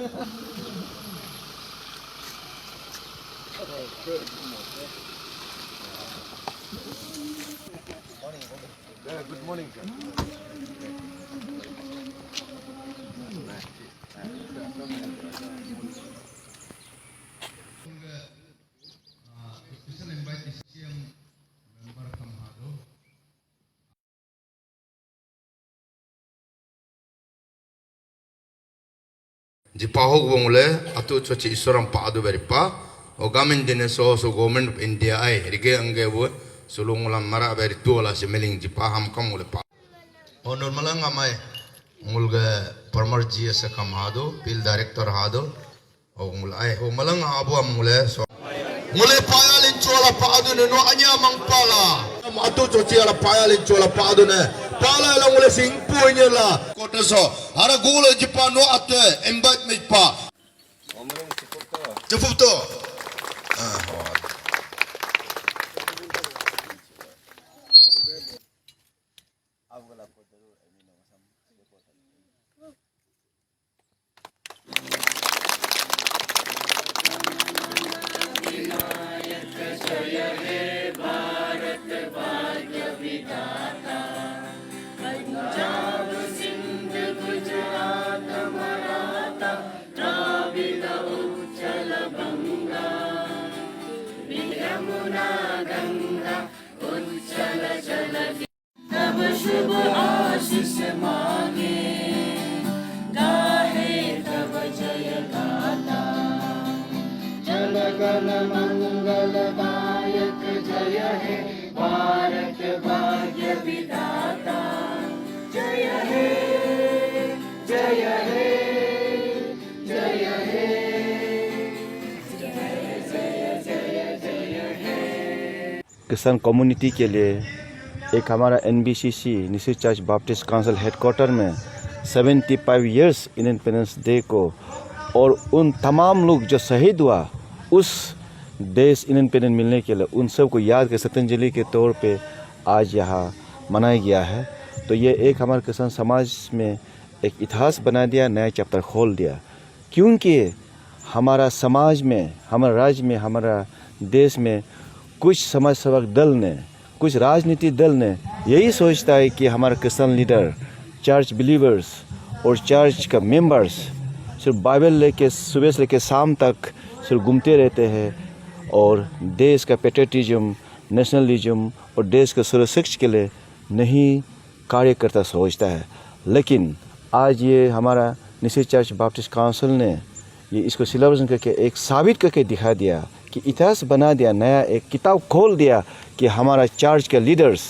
Good morning, sir. Special invite the CM member from Hado. Jipahog bongole atu chochi isoram pa adu beripa o gamen dine so government of India ai rige ange bo sulungulam mara beri tuola semeling jipaham kamule pa honor malanga mai mulga parmar GS kam hado bill director hado o mul ai o malanga abu amule so mule payalin chola pa adu ne no anya mangpala atu chochi ala payalin chola pa adu ne pala la mule singpu nyela kota so ara gule jipa no ate invite me pa cukup to शुभ आशीष मांगे गाहे तब जय गाता जन गण मंगलदायक जय हे भारत भाग्य विधाता जय हे जय हे जय हे जय जय जय जय हे। किसान कम्युनिटी के लिए एक हमारा NBCC निसी चर्च बाप्टिस्ट काउंसिल हेडक्वार्टर में 75 इयर्स इंडिपेंडेंस डे को और उन तमाम लोग जो शहीद हुआ उस देश इंडिपेंडेंस मिलने के लिए उन सब को याद कर श्रद्धांजलि के तौर पे आज यहाँ मनाया गया है। तो ये एक हमारे किसान समाज में एक इतिहास बना दिया, नया चैप्टर खोल दिया, क्योंकि हमारा समाज में, हमारे राज्य में, हमारा देश में कुछ समाज सेवक दल ने, कुछ राजनीतिक दल ने यही सोचता है कि हमारा क्रिश्चियन लीडर, चर्च बिलीवर्स और चर्च का मेंबर्स सिर्फ बाइबल लेके सुबह से लेके शाम तक सिर्फ घूमते रहते हैं और देश का पेट्रियटिज्म, नेशनलिज्म और देश के सुरक्षा के लिए नहीं कार्य करता सोचता है। लेकिन आज ये हमारा निसी चर्च बाप्टिस्ट काउंसिल ने ये इसको सेलिब्रेशन करके एक साबित करके दिखा दिया कि इतिहास बना दिया, नया एक किताब खोल दिया कि हमारा चर्च के लीडर्स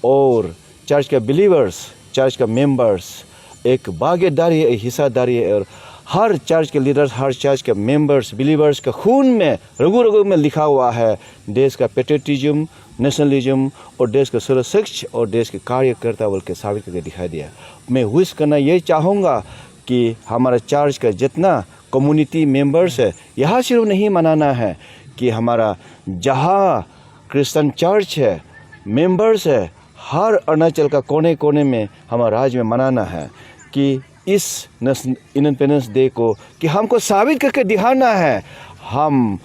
और चर्च के बिलीवर्स, चर्च का मेंबर्स एक भागीदारी है, एक हिस्सादारी है और हर चर्च के लीडर्स, हर चर्च के मेंबर्स, बिलीवर्स का खून में रगू रगू में लिखा हुआ है देश का पेट्रियटिज्म, नेशनलिज्म और देश का सुरक्षा और देश के कार्यकर्ता बोल के साबित करके दिखा दिया। मैं विश करना यही चाहूँगा कि हमारा चर्च का जितना कम्युनिटी मेंबर्स है, यहाँ सिर्फ नहीं मनाना है कि हमारा जहाँ क्रिश्चियन चर्च है, मेंबर्स है, हर अरुणाचल का कोने कोने में हमारा राज्य में मनाना है कि इस इंडिपेंडेंस डे को कि हमको साबित करके दिखाना है हम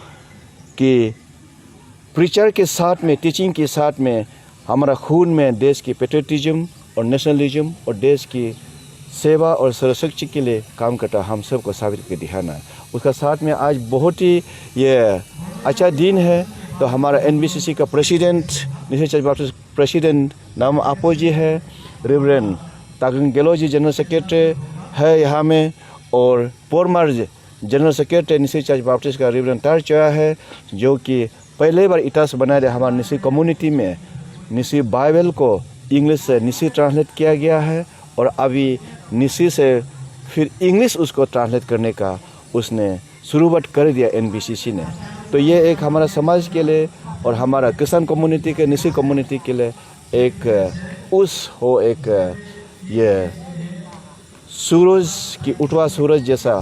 कि प्रीचर के साथ में, टीचिंग के साथ में हमारा खून में देश की पेट्रियटिज्म और नेशनलिज्म और देश की सेवा और सुरक्षा के लिए काम करता हम सबको साबित करके दिखाना है। उसका साथ में आज बहुत ही ये अच्छा दिन है। तो हमारा NBCC का प्रेसिडेंट, निसी चर्च बाप्टिस्ट प्रेसिडेंट नाम आपो जी है, रेवरेंड ताकलिन गेलो जी जनरल सेक्रेटरी है यहाँ में और पोरमर जनरल सेक्रेटरी निसी चर्च बाप्टिस्ट का रेवरेंड तार चोया है, जो कि पहले बार इतिहास बना रहे हमारे निसी कम्युनिटी में निसी बाइबल को इंग्लिश से निसी ट्रांसलेट किया गया है और अभी निसी से फिर इंग्लिश उसको ट्रांसलेट करने का उसने शुरुआत कर दिया NBCC ने। तो ये एक हमारा समाज के लिए और हमारा किसान कम्युनिटी के, निसी कम्युनिटी के लिए एक ये सूरज की उठवा सूरज जैसा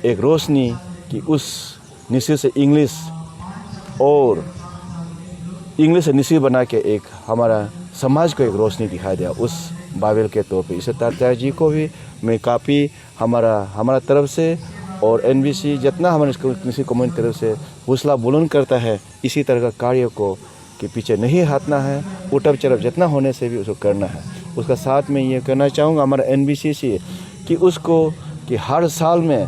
एक रोशनी कि उस निसी से इंग्लिश और इंग्लिश से निसी बना के एक हमारा समाज को एक रोशनी दिखा दिया उस बाइबल के तौर पे। इसे तात्या जी को भी मैं काफ़ी हमारा तरफ से और एनबीसी जितना हमारे किसी कम्युनिटी की तरफ से हौसला बुलंद करता है, इसी तरह का कार्य को कि पीछे नहीं हटना है, उठब चढ़ब जितना होने से भी उसको करना है। उसका साथ में ये कहना चाहूँगा हमारा एनबीसीसी कि उसको कि हर साल में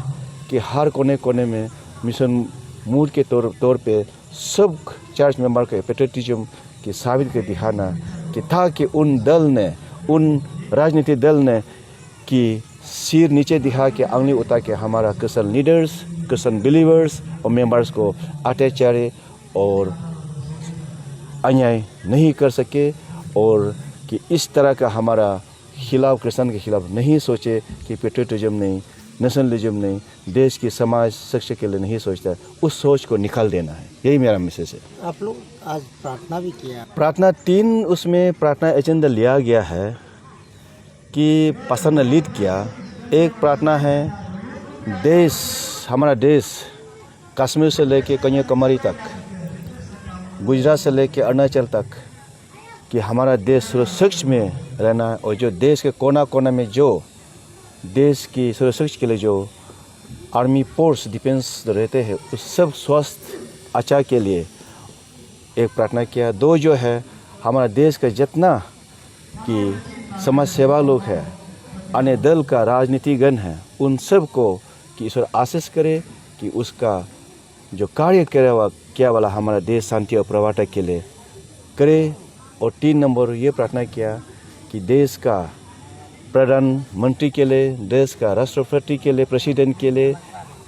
कि हर कोने कोने में मिशन मूड के तौर पे सब चर्च मेंबर के पेट्रियटिज्म की साबित कर दिखाना कि ताकि उन राजनीतिक दल ने कि सिर नीचे दिखा के आंगली उठा के हमारा क्रिश्चियन लीडर्स, क्रिश्चियन बिलीवर्स और मेंबर्स को अत्याचार और अन्याय नहीं कर सके, और कि इस तरह का हमारा खिलाफ क्रिश्चियन के खिलाफ नहीं सोचे कि पेट्रियटिज्म नहीं, नेशनलिज्म नहीं, देश की समाज शिक्षा के लिए नहीं सोचता, उस सोच को निकाल देना है। यही मेरा मैसेज है। आप लोग आज प्रार्थना भी किया। प्रार्थना 3 उसमें प्रार्थना एजेंडा लिया गया है कि पास्टर ने लीड किया। एक प्रार्थना है देश, हमारा देश कश्मीर से लेके कन्याकुमारी तक, गुजरात से लेके अरुणाचल तक कि हमारा देश सुरक्षित में रहना, और जो देश के कोना कोना में जो देश की सुरक्षा के लिए जो आर्मी फोर्स डिफेंस रहते हैं उस सब स्वास्थ्य अच्छा के लिए एक प्रार्थना किया। 2 जो है हमारा देश का जितना कि समाज सेवा लोग है, अन्य दल का राजनीतिगण है, उन सब को कि ईश्वर आशीष करे कि उसका जो कार्य किया वाला हमारा देश शांति और प्रवर्तन के लिए करे। और 3 नंबर ये प्रार्थना किया कि देश का प्रधानमंत्री के लिए, देश का राष्ट्रपति के लिए, प्रेसिडेंट के लिए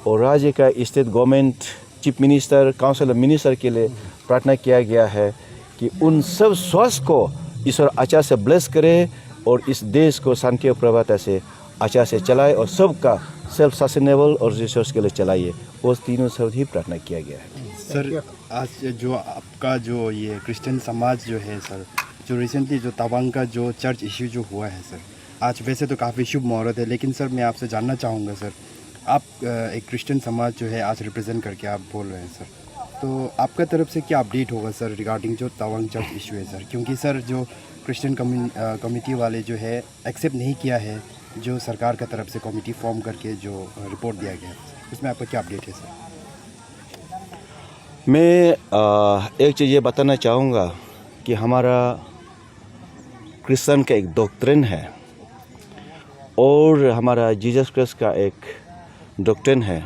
और राज्य का state government chief minister, council minister के लिए प्रार्थना किया गया है कि उन सब स्वास्थ्य को ईश्वर अच्छा से ब्लेस करे और इस देश को शांति और प्रभुता से अच्छा से चलाए और सबका सेल्फ सस्टेनेबल और रिसोर्स के लिए चलाइए। वो तीनों शब्द ही प्रार्थना किया गया है। सर, आज जो आपका जो ये क्रिश्चियन समाज जो है सर, जो रिसेंटली जो तवांग का जो चर्च इश्यू जो हुआ है सर, आज वैसे तो काफ़ी शुभ मुहूर्त है, लेकिन सर मैं आपसे जानना चाहूँगा सर, आप एक क्रिश्चियन समाज जो है आज रिप्रेजेंट करके आप बोल रहे हैं सर, तो आपका तरफ से क्या अपडेट होगा सर रिगार्डिंग जो तवांग चर्च इशू है सर? क्योंकि सर जो क्रिश्चियन कम्युनिटी वाले जो है एक्सेप्ट नहीं किया है जो सरकार का तरफ से कमेटी फॉर्म करके जो रिपोर्ट दिया गया, उसमें आपका क्या अपडेट है सर? मैं एक चीज़ ये बताना चाहूँगा कि हमारा क्रिश्चियन का एक डॉक्ट्रिन है और हमारा जीसस क्राइस्ट का एक डॉक्ट्रिन है,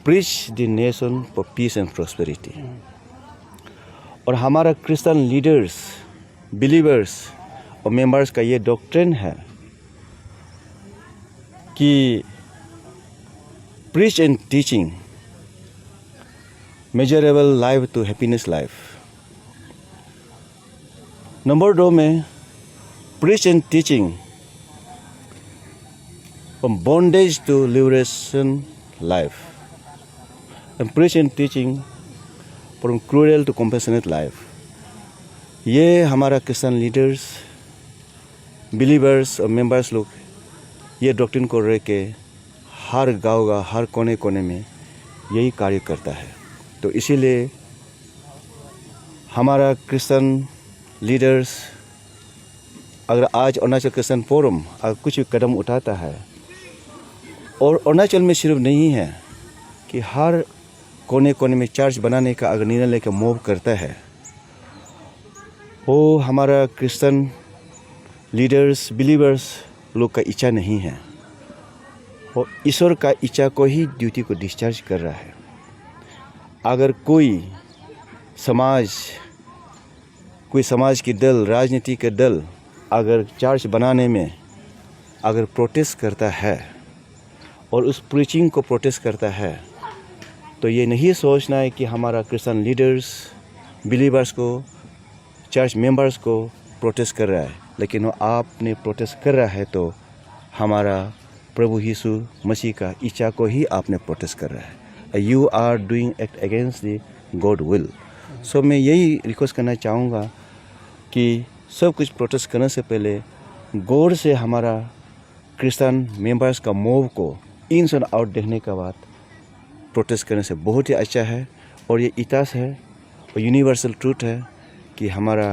preach the nation for peace and prosperity. और हमारा क्रिश्चियन लीडर्स, बिलीवर्स और मेंबर्स का ये डॉक्ट्रिन है कि preach and teaching measurable life to happiness life. Number 2 में preach and teaching from bondage to liberation life and preach and teaching from cruel to compassionate life. ये हमारा Christian leaders, believers और members लोग ये doctrine को रह के हर गाँव का हर कोने कोने में यही कार्य करता है। तो इसीलिए हमारा क्रिश्चियन लीडर्स अगर आज अरुणाचल क्रिश्चियन फोरम अगर कुछ भी कदम उठाता है, और अरुणाचल में सिर्फ नहीं है कि हर कोने कोने में चर्च बनाने का अगर निर्णय लेकर मूव करता है, वो हमारा क्रिश्चियन लीडर्स, बिलीवर्स लोग का इच्छा नहीं है, वो ईश्वर का इच्छा को ही ड्यूटी को डिस्चार्ज कर रहा है। अगर कोई समाज की दल, राजनीति के दल अगर चर्च बनाने में अगर प्रोटेस्ट करता है और उस प्रीचिंग को प्रोटेस्ट करता है, तो ये नहीं सोचना है कि हमारा क्रिश्चियन लीडर्स, बिलीवर्स को, चर्च मेंबर्स को प्रोटेस्ट कर रहा है, लेकिन वो आपने प्रोटेस्ट कर रहा है तो हमारा प्रभु यीशु मसीह का इच्छा को ही आपने प्रोटेस्ट कर रहा है। You are doing act against the god will. So मैं यही रिक्वेस्ट करना चाहूँगा कि सब कुछ प्रोटेस्ट करने से पहले गौर से हमारा क्रिश्चियन मेंबर्स का मूव को इन सन आउट देखने के बाद प्रोटेस्ट करने से बहुत ही अच्छा है। और ये इतिहास है और यूनिवर्सल ट्रूथ है कि हमारा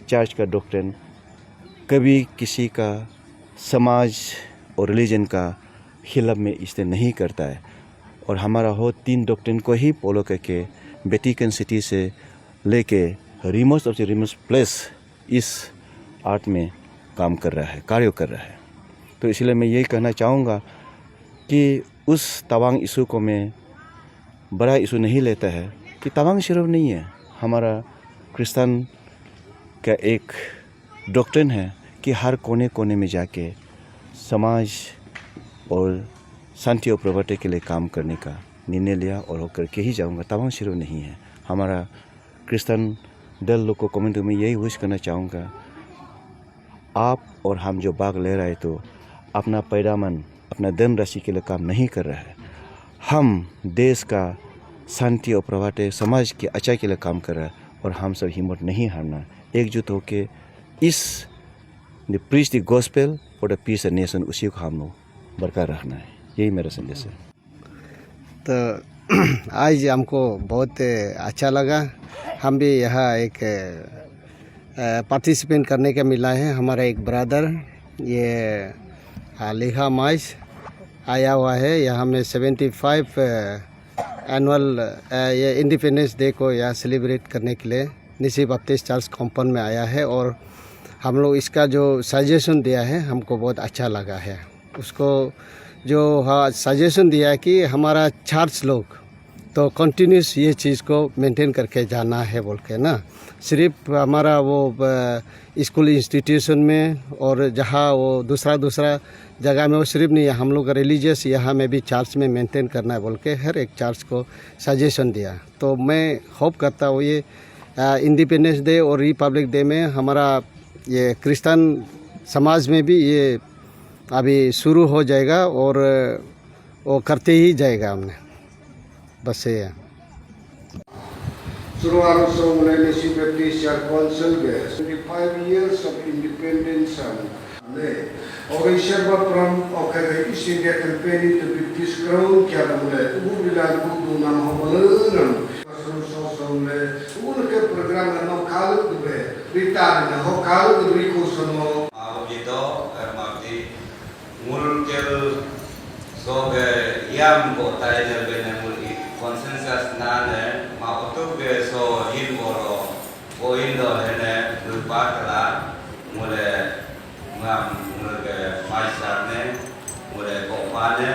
चर्च का डॉक्ट्रिन कभी किसी का समाज और रिलीजन का खिलाफ में इससे नहीं करता है, और हमारा हो 3 डॉक्ट्रिन को ही फॉलो करके वेटिकन सिटी से लेके रिमोस्ट ऑफ द रिमोस्ट प्लेस इस आर्ट में काम कर रहा है, कार्य कर रहा है। तो इसलिए मैं यही कहना चाहूँगा कि उस तवांग इशू को मैं बड़ा इशू नहीं लेता है कि तवांग सिर्फ नहीं है, हमारा क्रिश्चियन का एक डॉक्ट्रिन है कि हर कोने कोने में जाके समाज और शांति और प्रगति के लिए काम करने का निर्णय लिया और होकर के ही जाऊंगा। तवांग सिर्फ नहीं है, हमारा क्रिश्चियन दल लोग को कम्युनिटी में यही विश करना चाहूँगा, आप और हम जो भाग ले रहे तो अपना पैदामन अपना धन राशि के लिए काम नहीं कर रहा है, हम देश का शांति और प्रभाते समाज की अच्छाई के लिए काम कर रहा है और हम सब हिम्मत नहीं हारना, एकजुट होकर इस the preach the gospel for the peace and nation, उसी को हम लोग बरकरार रखना है। यही मेरा संदेश है। तो आज हमको बहुत अच्छा लगा, हम भी यहाँ एक पार्टिसिपेट करने का मिला है। हमारा एक ब्रदर ये लिखा माइस आया हुआ है, यहाँ में 75 एनुअल ये इंडिपेंडेंस डे को यहाँ सेलिब्रेट करने के लिए निसी बैप्टिस्ट चर्च कंपाउंड में आया है और हम लोग इसका जो सजेशन दिया है हमको बहुत अच्छा लगा है। उसको जो सजेशन दिया है कि हमारा चर्च लोग तो कंटिन्यूस ये चीज़ को मेंटेन करके जाना है बोल के ना, सिर्फ हमारा वो स्कूल इंस्टीट्यूशन में और जहाँ वो दूसरा जगह में वो सिर्फ नहीं है, हम लोग रिलीजियस यहाँ में भी चर्च में मेंटेन करना है बोल के हर एक चर्च को सजेशन दिया। तो मैं होप करता हूँ ये इंडिपेंडेंस डे और रिपब्लिक डे में हमारा ये क्रिश्चियन समाज में भी ये अभी शुरू हो जाएगा और वो करते ही जाएगा हमने, बस ये है। Suruhan mulai Nisi Baptist Church Council ke 75 years of independence le orang serba from okare India campaign to British crown kya mulai ubilan budu nam hobalan so le uke program nam kalu be ritar na ho kalu riko sono abito ermati mulkel so ge yam ko tainer bene muli consensus nane ma utuk ge so in boro o indo hene lupatla mule ngam mule maisarne mule kopane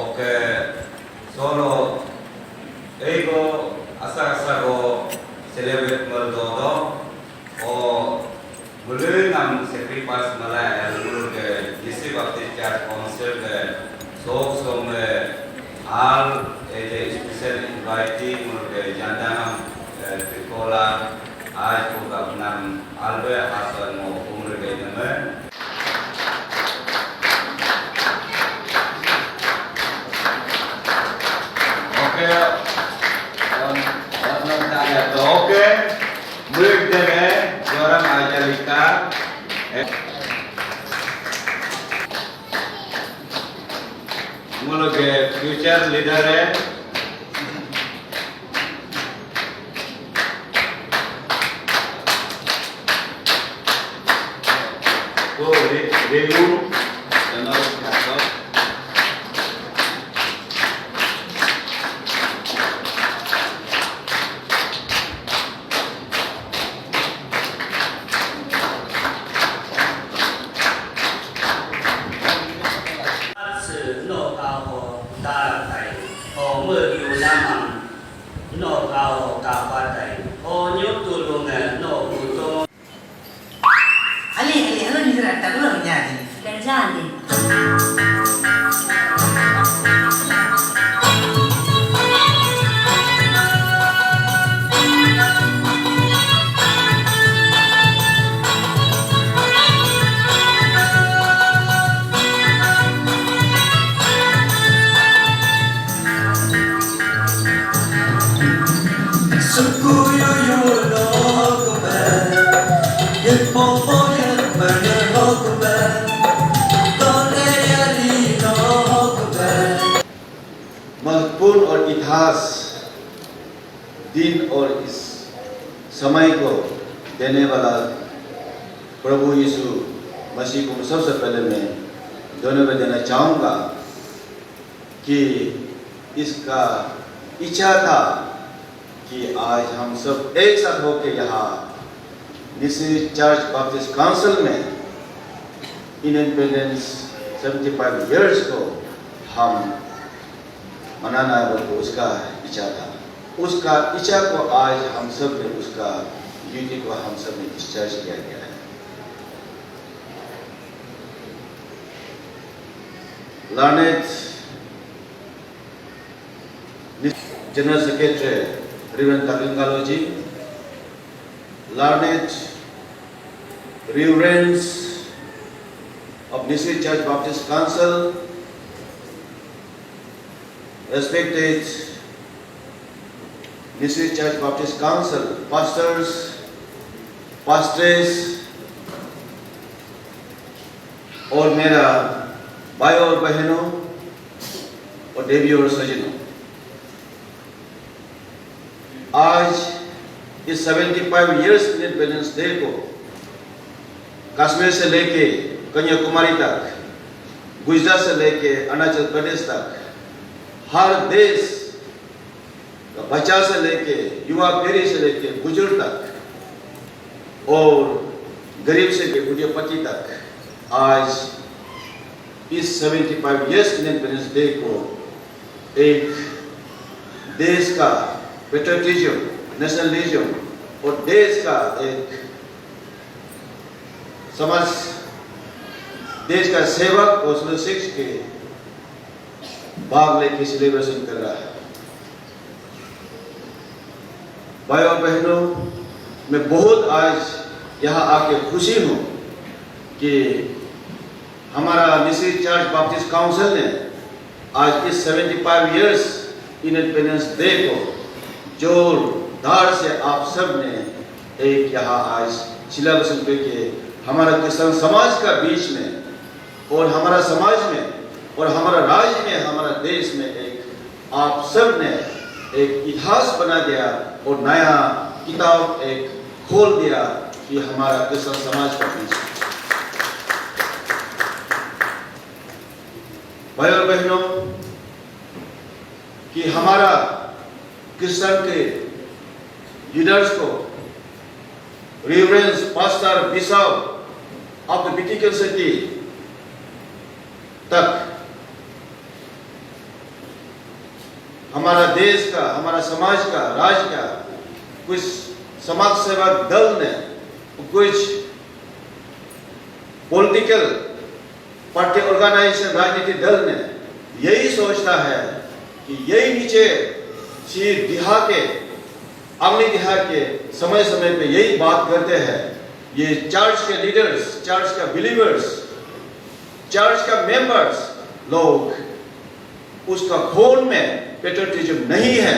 oke solo ego asa go celebrate maldodo o mule ngam sacrifice mala mule ge Nisi Baptist Church Council ge so me all a special inviting मुझे जानता हम त्रिकोला आज को अपना आलबे आसन मो उम्र के नंबर ओके और नंबर तो ओके मुझे जगह जोरम आजलिका मुझे फ्यूचर लीडर है तो रेलू महत्वपूर्ण और इतिहास दिन और इस समय को देने वाला प्रभु यीशु मसीह को सबसे पहले मैं धन्यवाद देना चाहूँगा कि इसका इच्छा था कि आज हम सब एक साथ होकर यहाँ निसी चर्च बैप्टिस्ट काउंसिल में इंडिपेंडेंस 75 इयर्स को हम मनाना वो उसका इच्छा था। उसका इच्छा को आज हम सब ने उसका ड्यूटी को हम सब ने डिस्चार्ज किया गया है। Learned General Secretary Reverend Takingalo ji, learned Reverends of Nisi Church Baptist Council, respected Nisi Church Baptist Council, pastors, pastresses, और मेरा भाइयों और बहनों और देवियों और सजनों, आज इस 75 इयर्स इंडिपेंडेंस डे को कश्मीर से लेके कन्याकुमारी तक, गुजरात से लेके अरुणाचल प्रदेश तक, हर देश का बच्चा से लेके युवा पीढ़ी से लेके बुजुर्ग तक और गरीब से लेके उद्योगपति तक आज इस 75 इयर्स इंडिपेंडेंस डे को एक देश का पेट्रियटिज्म, नेशनलिज्म और देश का एक समाज, देश का सेवक और सुरक्षित के भाग लेके सेलिब्रेशन कर रहा है। भाइयों और बहनों, मैं बहुत आज यहाँ आके खुशी हूँ कि हमारा निसी चर्च बैप्टिस्ट काउंसिल ने आज इस 75 इयर्स इंडिपेंडेंस डे को जोरदार से आप सब ने एक यहाँ आज सेलिब्रेशन करके हमारा क्रिश्चियन समाज का बीच में और हमारा समाज में और हमारा राज्य में, हमारा देश में एक आप सब ने एक इतिहास बना दिया और नया किताब एक खोल दिया कि हमारा क्रिश्चियन समाज का बीच। भाइयों और बहनों, कि हमारा क्रिश्चियन के लीडर्स को reverends pastor bishop of the Vatican city तक हमारा देश का, हमारा समाज का, राज्य का कुछ समाज सेवक दल ने, कुछ पॉलिटिकल पार्टी ऑर्गेनाइजेशन, राजनीतिक दल ने यही सोचता है कि यही नीचे सिर दिखा के, अंगली दिखा के समय समय पे यही बात करते हैं। ये चर्च के लीडर्स, चर्च का बिलीवर्स, चर्च का मेंबर्स लोग उसका खून में पेट्रियटिज्म नहीं है,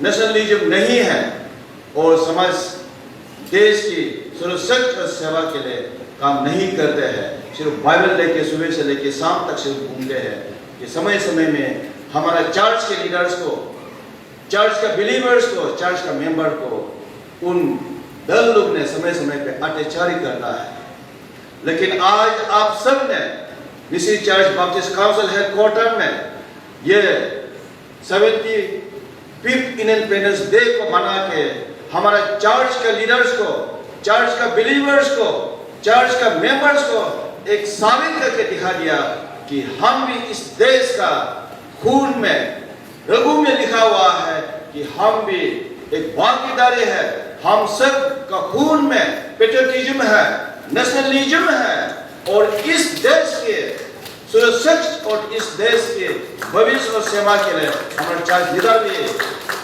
नेशनलिज्म नहीं है और समाज देश की सुरक्षा और सेवा के लिए काम नहीं करते हैं। सिर्फ बाइबल लेके सुबह से लेके शाम तक सिर्फ घूमते हैं। कि समय समय में हमारा चर्च के लीडर्स को, चर्च का बिलीवर्स को, चर्च का मेंबर को उन दल लोग ने समय समय पे अत्याचार करता है। लेकिन आज आप सब ने निसी चर्च बैप्टिस्ट काउंसिल हेडक्वार्टर में ये 75th इंडिपेंडेंस डे को मना के हमारा चर्च के लीडर्स को, चर्च का बिलीवर्स को, चर्च का मेंबर्स को एक साबित करके दिखा दिया कि हम भी इस देश का खून में, रगू में लिखा हुआ है कि हम भी एक भागीदारी है। हम सब का खून में पेट्रियटिज्म है, नेशनलिज्म है और इस देश के सुरक्षा और इस देश के भविष्य और सेवा के लिए हमारा चर्च लीडर भी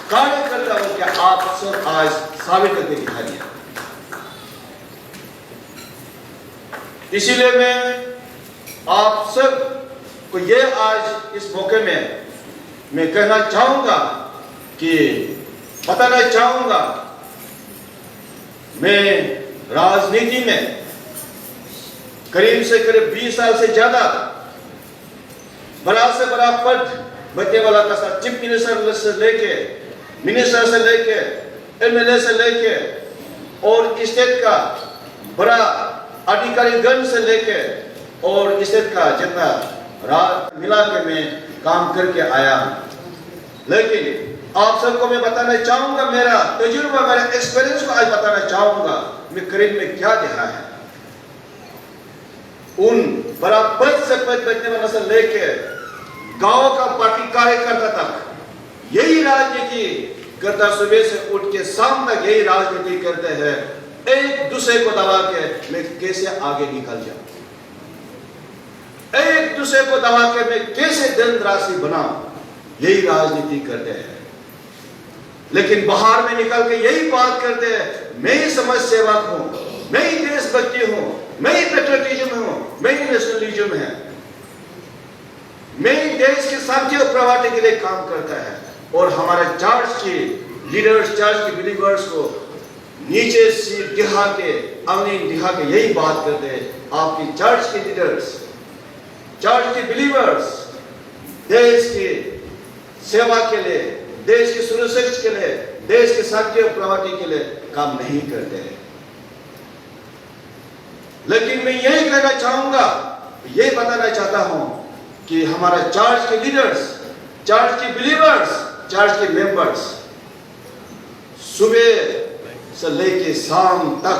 कार्य करता है कि आप सब आज साबित करके दिखा दिया। इसीलिए मैं आप सब को ये आज इस मौके में मैं कहना चाहूंगा कि बताना चाहूंगा, मैं राजनीति में करीब से करीब 20 साल से ज्यादा बड़ा से बड़ा पद बचने वाला था। चीफ मिनिस्टर से लेके, मिनिस्टर से लेके, एमएलए से लेके और स्टेट का बड़ा अधिकारीगण से लेके और स्टेट का जितना मिला के मैं काम करके आया। लेकिन आप सबको मैं बताना चाहूंगा, मेरा तजुर्बा, मेरा एक्सपीरियंस को आज बताना चाहूंगा मैं करीब में क्या देखा है। उन बराबर से बचने वाला से लेके गांव का पार्टी कार्यकर्ता तक यही राजनीति करता, सुबह से उठ के शाम तक यही राजनीति करते हैं, एक दूसरे को दबा के मैं कैसे आगे निकल जाऊं, एक दूसरे को दबा के मैं कैसे दिन राशि बनाऊं, यही राजनीति करते हैं। लेकिन बाहर में निकल के यही बात करते हैं, मैं ही समाज सेवक हूं, मैं ही देशभक्ति हूं, मैं ही पेट्रियटिज्म हूं, मैं ही नेशनलिज्म है, मैं ही देश की शांति और प्रवाह के लिए काम करता है। और हमारे चर्च के लीडर्स, चर्च के बिलीवर्स को नीचे से दिखा के, अग्नि दिखा के यही बात करते हैं, आपकी चर्च के लीडर्स, चर्च के बिलीवर्स देश की सेवा के लिए, देश की सुरक्षा के लिए, देश की शांति और प्रगति के लिए काम नहीं करते हैं। लेकिन मैं यही कहना चाहूंगा, यही बताना चाहता हूं कि हमारा चर्च के लीडर्स, चर्च के बिलीवर्स, चर्च के मेंबर्स सुबह से लेके शाम तक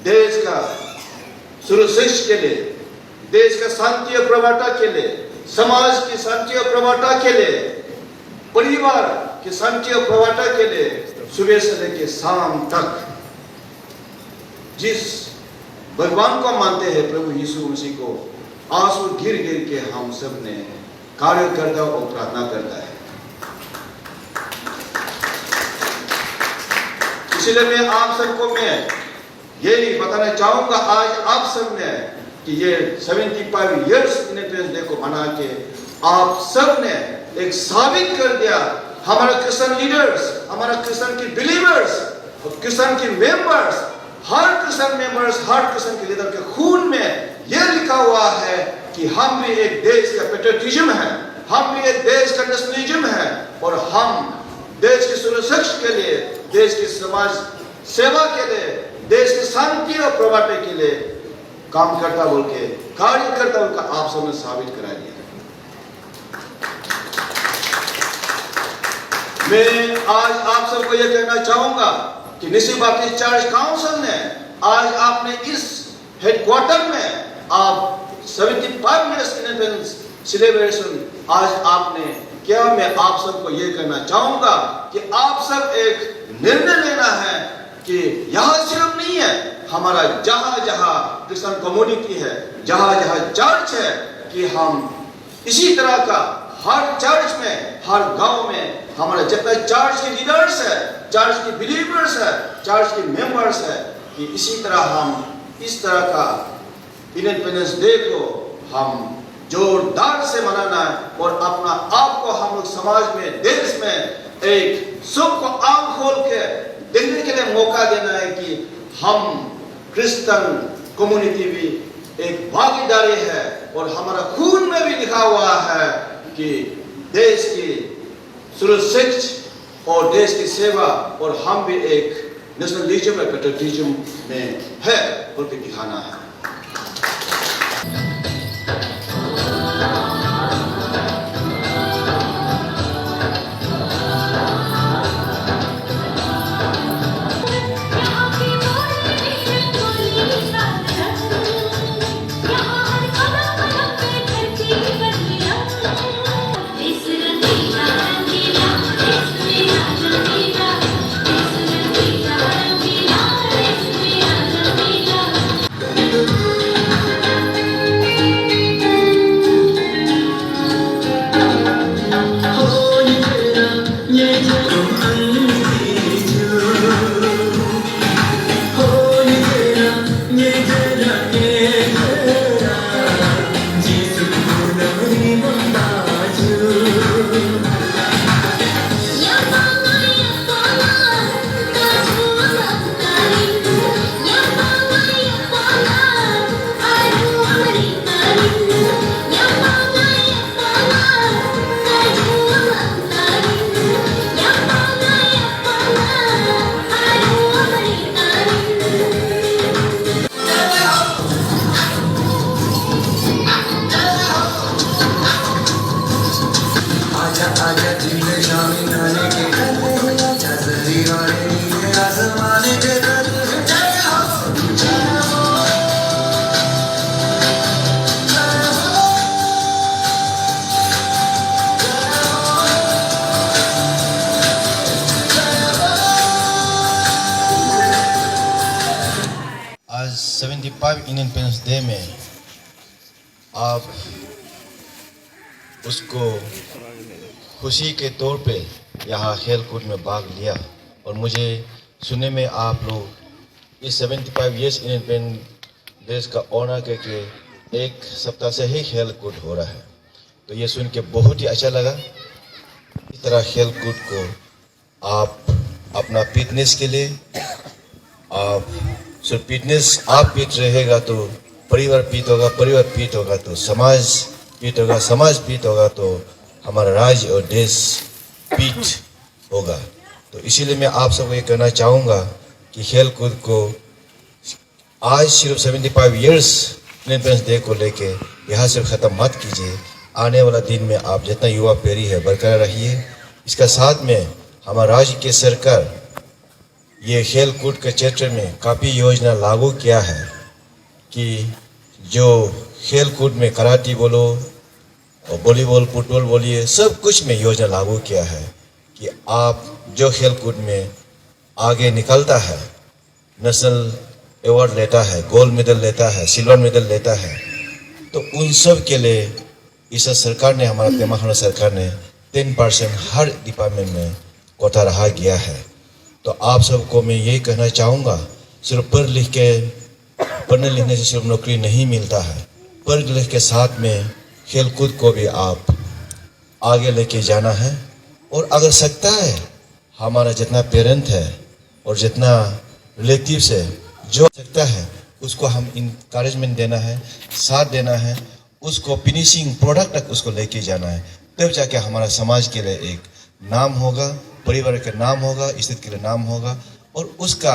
देश का सुरक्षा के लिए, देश का शांति और प्रवाह के लिए, समाज की शांति और प्रवाह के लिए, परिवार की शांति और प्रवाह के लिए सुबह से लेके शाम तक जिस भगवान को मानते हैं, प्रभु यीशु मसीह को, आंसू गिर गिर के हम सब ने कार्य करता और प्रार्थना करता है। इसलिए मैं आप सबको मैं ये बताना चाहूंगा आज आप सब ने कि ये 75 इयर्स इंडिपेंडेंस डे को मना के आप सब ने एक साबित कर दिया, हमारा क्रिश्चियन लीडर्स, हमारा क्रिश्चियन की बिलीवर्स और क्रिश्चियन की मेंबर्स, हर क्रिश्चियन मेंबर्स, हर क्रिश्चियन के लीडर के खून में यह लिखा हुआ है कि हम भी एक देश का पेट्रियटिज्म है, हम भी एक देश का नेशनलिज्म है और हम देश की सुरक्षा के लिए, देश की समाज सेवा के लिए, देश की शांति और प्रवाह के लिए काम करता बोल के, कार्य करता बोल के आप सबने साबित करा दिया। मैं आज आप सबको यह कहना चाहूंगा कि निसी बाप्टिस्ट चर्च काउंसिल ने आज आपने इस हेडक्वार्टर में आप 75 मिनट्स इंडिपेंडेंस सेलिब्रेशन आज आपने क्या, मैं आप सबको यह कहना चाहूंगा कि आप सब एक निर्णय लेना है कि यहां सिर्फ नहीं है, हमारा जहां जहां क्रिश्चियन कम्युनिटी है, जहां जहां चर्च है, कि हम इसी तरह का हर चर्च में, हर गांव में हमारा जितना चर्च के लीडर्स है, चर्च के बिलीवर्स है, चर्च के मेंबर्स है, कि इसी तरह हम इस तरह का इंडिपेंडेंस डे को हम जोरदार से मनाना है और अपना आप को हम लोग समाज में, देश में एक सबको आंख खोल के देखने के लिए मौका देना है कि हम क्रिश्चियन कम्युनिटी भी एक भागीदारी है और हमारा खून में भी लिखा हुआ है कि देश की सुरक्षा और देश की सेवा, और हम भी एक नेशनलिज्म और पेट्रियटिज्म में है बोल के दिखाना है। 75 इंडिपेंडेंस डे में आप उसको खुशी के तौर पे यहाँ खेल कूद में भाग लिया। और मुझे सुनने में आप लोग इस 75 इयर्स इंडिपेंडेंस देश का ऑनर करके एक सप्ताह से ही खेल कूद हो रहा है, तो ये सुन के बहुत ही अच्छा लगा। इस तरह खेल कूद को आप अपना फिटनेस के लिए, आप सिर्फ फिटनेस आप फिट रहेगा तो परिवार फिट होगा, परिवार फिट होगा तो समाज फिट होगा, समाज फिट होगा तो हमारा राज्य और देश फिट होगा। तो इसीलिए मैं आप सबको ये कहना चाहूँगा कि खेल कूद को आज सिर्फ 75 इयर्स इंडिपेंडेंस डे को लेके यहाँ से ख़त्म मत कीजिए। आने वाला दिन में आप जितना युवा पीढ़ी है बरकरार रहिए। इसका साथ में हमारा राज्य के सरकार ये खेल कूद के क्षेत्र में काफ़ी योजना लागू किया है कि जो खेल कूद में कराटे बोलो और वॉलीबॉल फुटबॉल बोलिए, सब कुछ में योजना लागू किया है कि आप जो खेल कूद में आगे निकलता है, नेशनल अवार्ड लेता है, गोल्ड मेडल लेता है, सिल्वर मेडल लेता है, तो उन सब के लिए इस सरकार ने, हमारा पेमा खांडू सरकार ने 10% हर डिपार्टमेंट में कोटा रहा गया है। तो आप सबको मैं यही कहना चाहूँगा, सिर्फ पढ़ने लिखने से सिर्फ नौकरी नहीं मिलता है, पढ़ लिख के साथ में खेल कूद को भी आप आगे लेके जाना है। और अगर सकता है हमारा जितना पेरेंट है और जितना रिलेटिव्स है, जो सकता है उसको हम इनकरेजमेंट देना है, साथ देना है, उसको फिनिशिंग प्रोडक्ट तक उसको लेके जाना है। तब जाके हमारा समाज के लिए एक नाम होगा, परिवार के नाम होगा, स्थिति के लिए नाम होगा और उसका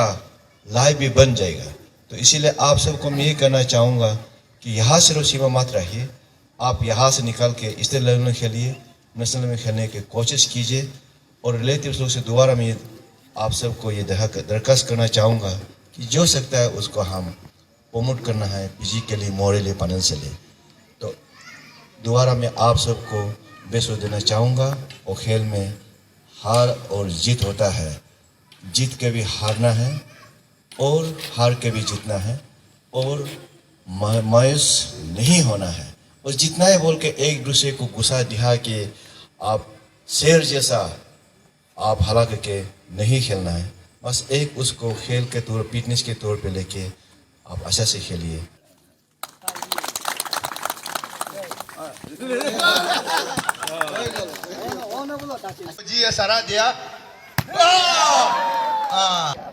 लाइफ भी बन जाएगा। तो इसीलिए आप सबको मैं ये कहना चाहूँगा कि यहाँ सिर्फ सीमा मत रहिए, आप यहाँ से निकल के स्टेट लेवल में खेलिए, नेशनल में खेलने की कोशिश कीजिए। और रिलेटिव्स लोग से दोबारा मैं आप सबको ये दरखास्त करना चाहूँगा कि जो सकता है उसको हम प्रमोट करना है फिजिकली, मॉरली, फाइनेंशियली। तो दोबारा मैं आप सबको बेस्ट देना चाहूँगा। और खेल में हार और जीत होता है, जीत के भी हारना है और हार के भी जीतना है और मायूस नहीं होना है। और जितना है बोल के एक दूसरे को गुस्सा दिखा के आप शेर जैसा आप हला करके नहीं खेलना है। बस एक उसको खेल के तौर, फिटनेस के तौर पे लेके आप अच्छा से खेलिए। जी सारा दिया,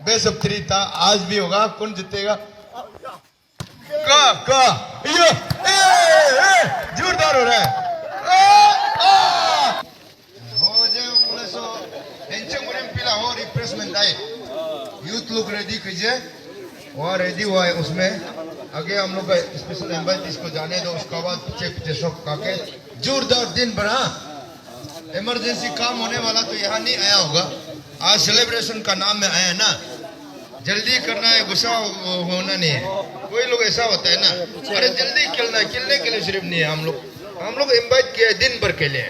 बेस्ट ऑफ 3 था, आज भी होगा। कौन जीतेगा? जोरदार हो रहा है। हो रिफ्रेशमेंट आए, यूथ लोग रेडी कीजिए, वहाँ रेडी हुआ है। उसमें आगे हम लोग का स्पेशल इनवाइट, इसको जाने दो, उसके बाद पीछे सब काके जोरदार दिन भर। इमरजेंसी काम होने वाला तो यहाँ नहीं आया होगा, आज सेलिब्रेशन का नाम में आया ना, जल्दी करना है, गुस्सा होना नहीं है। कोई लोग ऐसा होता है ना, अरे जल्दी खेलना है, खेलने के लिए सिर्फ नहीं है। हम लोग इनवाइट किया दिन भर के लिए।